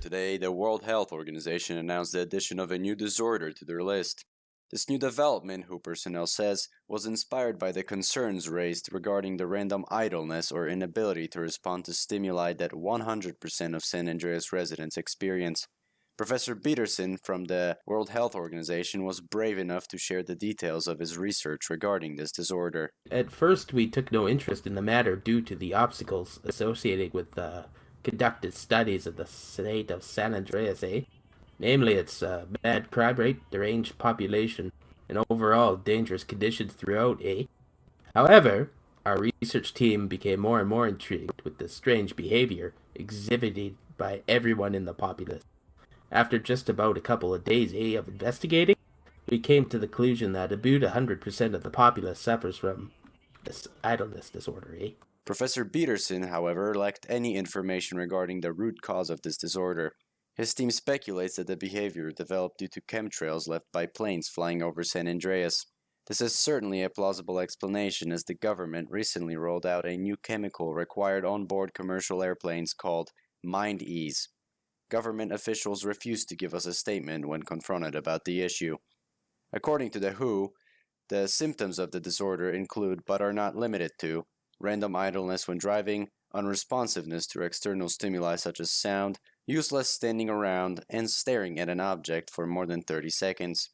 today, the World Health Organization announced the addition of a new disorder to their list. This new development, WHO personnel says, was inspired by the concerns raised regarding the random idleness or inability to respond to stimuli that 100% of San Andreas residents experience. Professor Peterson from the World Health Organization was brave enough to share the details of his research regarding this disorder. At first, we took no interest in the matter due to the obstacles associated with the conducted studies of the state of San Andreas, namely its bad crime rate, deranged population, and overall dangerous conditions throughout, However, our research team became more and more intrigued with the strange behavior exhibited by everyone in the populace. After just about a couple of days, of investigating, we came to the conclusion that about 100% of the populace suffers from this idleness disorder, Professor Peterson, however, lacked any information regarding the root cause of this disorder. His team speculates that the behavior developed due to chemtrails left by planes flying over San Andreas. This is certainly a plausible explanation, as the government recently rolled out a new chemical required on board commercial airplanes called Mind Ease. Government officials refused to give us a statement when confronted about the issue. According to the WHO, the symptoms of the disorder include, but are not limited to, random idleness when driving, unresponsiveness to external stimuli such as sound, useless standing around, and staring at an object for more than 30 seconds.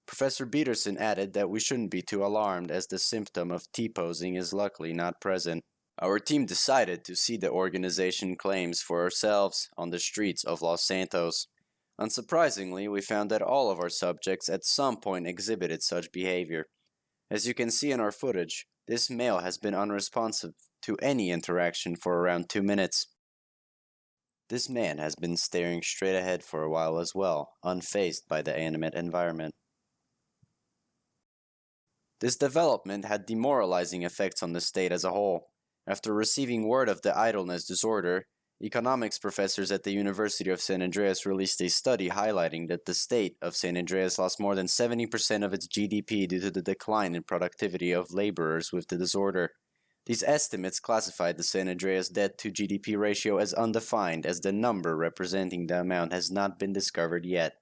Professor Peterson added that we shouldn't be too alarmed, as the symptom of T-posing is luckily not present. Our team decided to see the organization claims for ourselves on the streets of Los Santos. Unsurprisingly, we found that all of our subjects at some point exhibited such behavior. As you can see in our footage, this male has been unresponsive to any interaction for around 2 minutes. This man has been staring straight ahead for a while as well, unfazed by the animate environment. This development had demoralizing effects on the state as a whole. After receiving word of the idleness disorder, economics professors at the University of San Andreas released a study highlighting that the state of San Andreas lost more than 70% of its GDP due to the decline in productivity of laborers with the disorder. These estimates classified the San Andreas debt to GDP ratio as undefined, as the number representing the amount has not been discovered yet.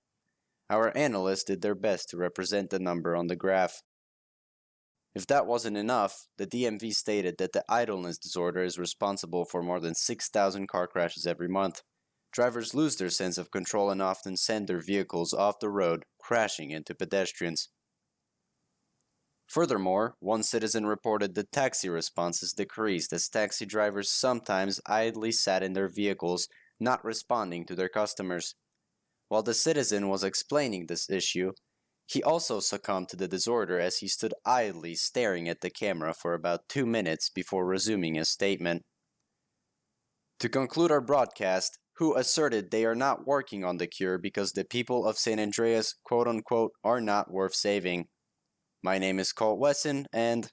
Our analysts did their best to represent the number on the graph. If that wasn't enough, the DMV stated that the idleness disorder is responsible for more than 6,000 car crashes every month. Drivers lose their sense of control and often send their vehicles off the road, crashing into pedestrians. Furthermore, one citizen reported the taxi responses decreased, as taxi drivers sometimes idly sat in their vehicles, not responding to their customers. While the citizen was explaining this issue, he also succumbed to the disorder as he stood idly staring at the camera for about 2 minutes before resuming his statement. To conclude our broadcast, WHO asserted they are not working on the cure because the people of San Andreas, quote-unquote, are not worth saving. My name is Colt Wesson, and